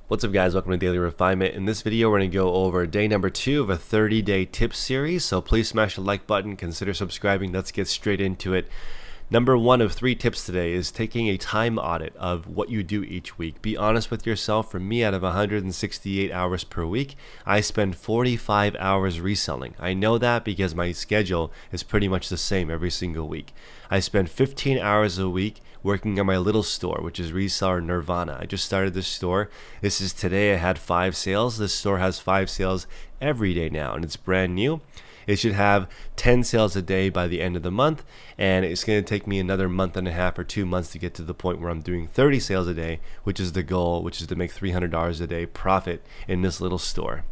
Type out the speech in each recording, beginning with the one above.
What's up guys, welcome to Daily Refinement. In this video we're going to go over day number 2 of a 30-day tips series, so please smash the like button, consider subscribing. Let's get straight into it. Number 1 of 3 tips today is taking a time audit of what you do each week. Be honest with yourself. For me, out of 168 hours per week, I spend 45 hours reselling. I know that because my schedule is pretty much the same every single week. I spend 15 hours a week working on my little store, which is Reseller Nirvana. I just started this store. This is today. I had 5 sales. This store has 5 sales every day now, and it's brand new. It should have 10 sales a day by the end of the month, and it's going to take me another month and a half or 2 months to get to the point where I'm doing 30 sales a day, which is the goal, which is to make $300 a day profit in this little store.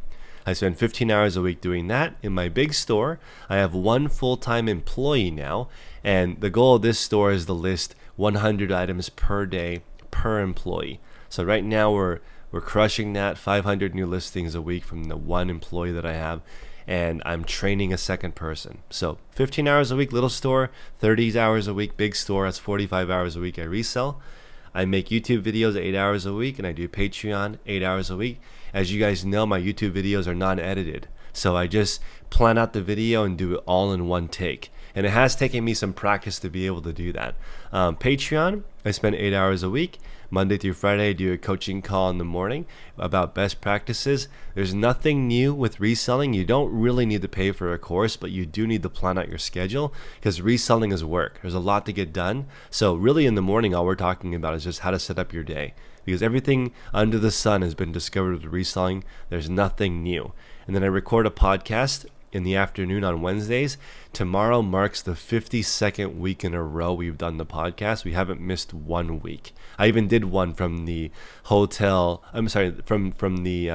I spend 15 hours a week doing that. In my big store, I have 1 full-time employee now, and the goal of this store is to list 100 items per day per employee. So right now we're crushing that, 500 new listings a week from the 1 employee that I have, and I'm training a second person. So 15 hours a week little store, 30 hours a week big store. That's 45 hours a week I resell. I make YouTube videos 8 hours a week, and I do Patreon 8 hours a week. As you guys know, my YouTube videos are non-edited, so I just plan out the video and do it all in one take. And it has taken me some practice to be able to do that. Patreon, I spend 8 hours a week. Monday through Friday, I do a coaching call in the morning about best practices. There's nothing new with reselling. You don't really need to pay for a course, but you do need to plan out your schedule because reselling is work. There's a lot to get done. So really in the morning, all we're talking about is just how to set up your day, because everything under the sun has been discovered with reselling. There's nothing new. And then I record a podcast in the afternoon on Wednesdays. Tomorrow marks the 52nd week in a row we've done the podcast. We haven't missed 1 week. I even did one from the hotel. I'm sorry, from the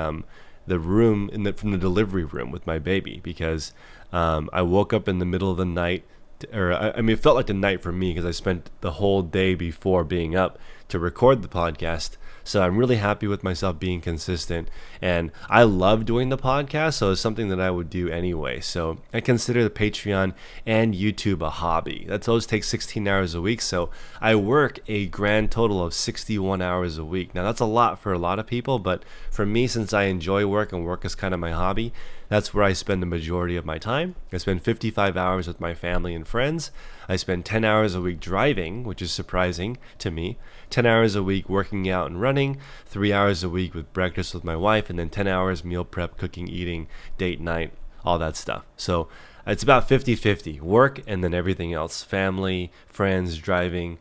room from the delivery room with my baby, because I woke up in the middle of the night, it felt like the night for me because I spent the whole day before being up to record the podcast. So I'm really happy with myself being consistent, and I love doing the podcast, so it's something that I would do anyway. So I consider the Patreon and YouTube a hobby. Those take 16 hours a week, so I work a grand total of 61 hours a week. Now that's a lot for a lot of people, but for me, since I enjoy work and work is kind of my hobby, that's where I spend the majority of my time. I spend 55 hours with my family and friends. I spend 10 hours a week driving, which is surprising to me. 10 hours a week working out and running, 3 hours a week with breakfast with my wife, and then 10 hours meal prep, cooking, eating, date night, all that stuff. So it's about 50-50, work and then everything else, family, friends, driving.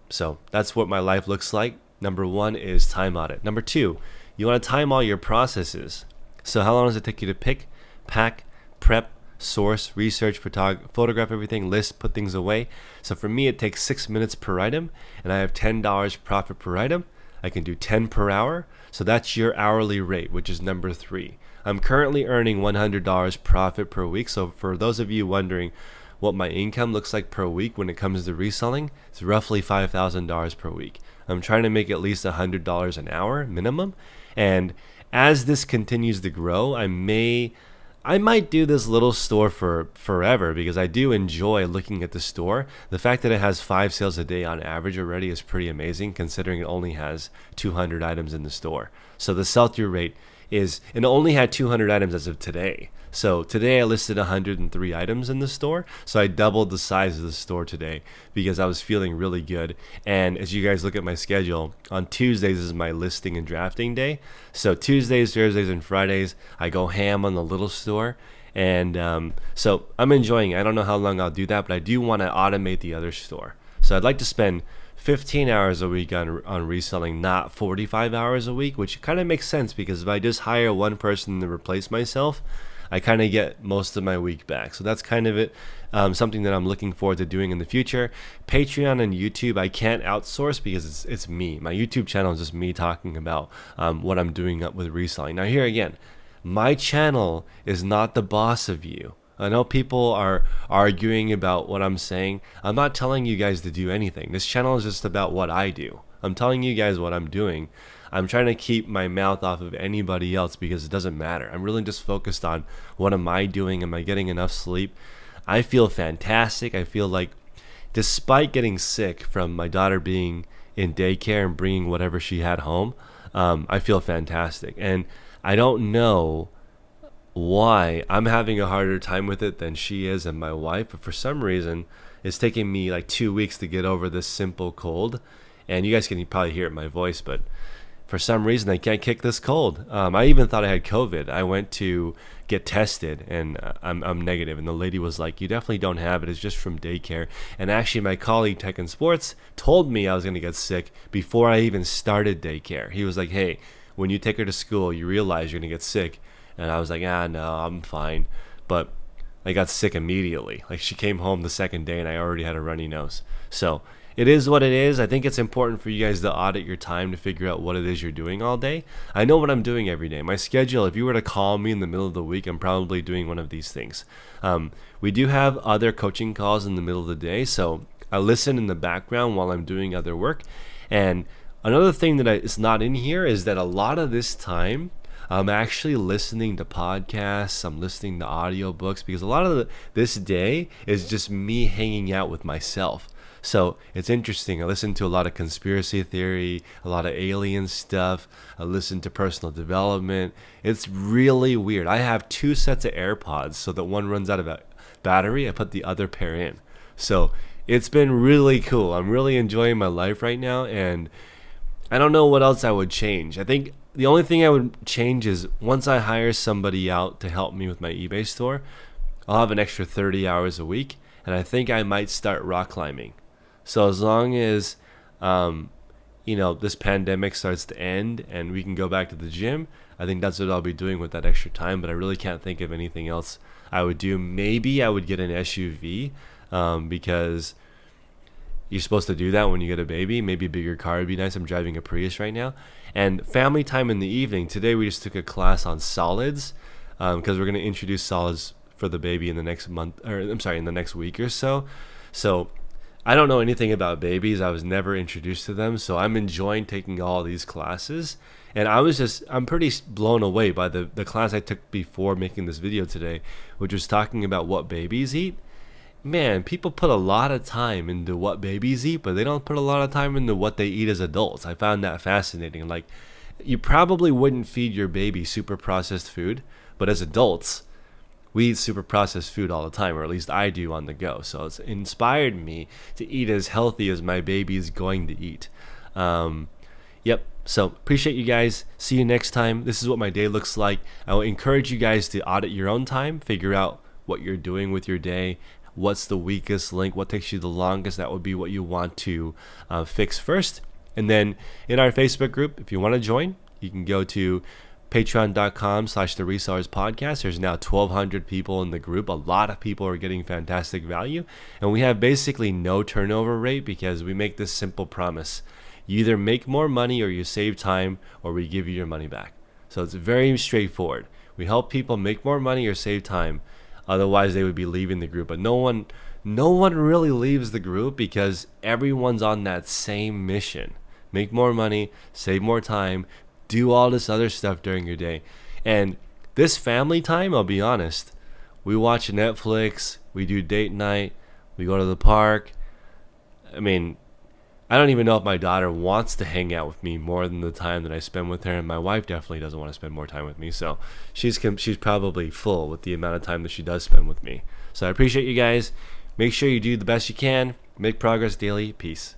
So that's what my life looks like. Number 1 is time audit. Number 2, you want to time all your processes. So how long does it take you to pick, pack, prep, source, research, photograph everything, list, put things away? So for me, it takes 6 minutes per item, and I have $10 profit per item. I can do 10 per hour. So that's your hourly rate, which is number 3. I'm currently earning $100 profit per week. So for those of you wondering what my income looks like per week when it comes to reselling, it's roughly $5,000 per week. I'm trying to make at least $100 an hour minimum. And as this continues to grow, I might do this little store for forever, because I do enjoy looking at the store. The fact that it has 5 sales a day on average already is pretty amazing, considering it only has 200 items in the store. So the sell-through rate is, and it only had 200 items as of today. So today I listed 103 items in the store. So I doubled the size of the store today because I was feeling really good. And as you guys look at my schedule, on Tuesdays is my listing and drafting day. So Tuesdays, Thursdays, and Fridays, I go ham on the little store. And so I'm enjoying it. I don't know how long I'll do that, but I do want to automate the other store. So I'd like to spend 15 hours a week on reselling, not 45 hours a week, which kind of makes sense, because if I just hire one person to replace myself, I kind of get most of my week back. So that's kind of it. Something that I'm looking forward to doing in the future. Patreon and YouTube, I can't outsource because it's me. My YouTube channel is just me talking about what I'm doing with reselling. Now here again, my channel is not the boss of you. I know people are arguing about what I'm saying. I'm not telling you guys to do anything. This channel is just about what I do. I'm telling you guys what I'm doing. I'm trying to keep my mouth off of anybody else because it doesn't matter. I'm really just focused on what am I doing? Am I getting enough sleep? I feel fantastic. I feel like, despite getting sick from my daughter being in daycare and bringing whatever she had home, I feel fantastic. And I don't know why I'm having a harder time with it than she is and my wife, but for some reason it's taking me like 2 weeks to get over this simple cold. And you guys can probably hear it in my voice, but for some reason I can't kick this cold. I even thought I had COVID. I went to get tested, and I'm negative, and the lady was like, you definitely don't have it, it's just from daycare. And actually my colleague Tech and Sports told me I was going to get sick before I even started daycare. He was like, hey, when you take her to school you realize you're going to get sick. And I was like, no, I'm fine. But I got sick immediately. Like, she came home the second day and I already had a runny nose. So it is what it is. I think it's important for you guys to audit your time to figure out what it is you're doing all day. I know what I'm doing every day. My schedule, if you were to call me in the middle of the week, I'm probably doing one of these things. We do have other coaching calls in the middle of the day, so I listen in the background while I'm doing other work. And another thing that is not in here is that a lot of this time I'm actually listening to podcasts, I'm listening to audiobooks, because a lot of this day is just me hanging out with myself. So it's interesting. I listen to a lot of conspiracy theory, a lot of alien stuff. I listen to personal development. It's really weird. I have 2 sets of AirPods so that one runs out of battery. I put the other pair in. So it's been really cool. I'm really enjoying my life right now, and I don't know what else I would change. I think the only thing I would change is once I hire somebody out to help me with my eBay store, I'll have an extra 30 hours a week, and I think I might start rock climbing. So as long as this pandemic starts to end and we can go back to the gym, I think that's what I'll be doing with that extra time. But I really can't think of anything else I would do. Maybe I would get an SUV, because you're supposed to do that when you get a baby. Maybe a bigger car would be nice. I'm driving a Prius right now. And family time in the evening. Today we just took a class on solids, because we're going to introduce solids for the baby in the next month, or I'm sorry, in the next week or so. So I don't know anything about babies. I was never introduced to them. So I'm enjoying taking all these classes. And I'm pretty blown away by the class I took before making this video today, which was talking about what babies eat. Man, people put a lot of time into what babies eat, but they don't put a lot of time into what they eat as adults. I found that fascinating. Like, you probably wouldn't feed your baby super processed food, but as adults, we eat super processed food all the time, or at least I do on the go. So it's inspired me to eat as healthy as my baby is going to eat. Yep. So appreciate you guys. See you next time. This is what my day looks like. I will encourage you guys to audit your own time, figure out what you're doing with your day. What's the weakest link? What takes you the longest? That would be what you want to fix first. And then in our Facebook group, if you want to join, you can go to patreon.com/theresellerspodcast. There's now 1,200 people in the group. A lot of people are getting fantastic value. And we have basically no turnover rate because we make this simple promise. You either make more money or you save time, or we give you your money back. So it's very straightforward. We help people make more money or save time. Otherwise, they would be leaving the group. But no one really leaves the group because everyone's on that same mission. Make more money, save more time, do all this other stuff during your day. And this family time, I'll be honest, we watch Netflix, we do date night, we go to the park. I mean, I don't even know if my daughter wants to hang out with me more than the time that I spend with her, and my wife definitely doesn't want to spend more time with me. So she's probably full with the amount of time that she does spend with me. So I appreciate you guys. Make sure you do the best you can. Make progress daily. Peace.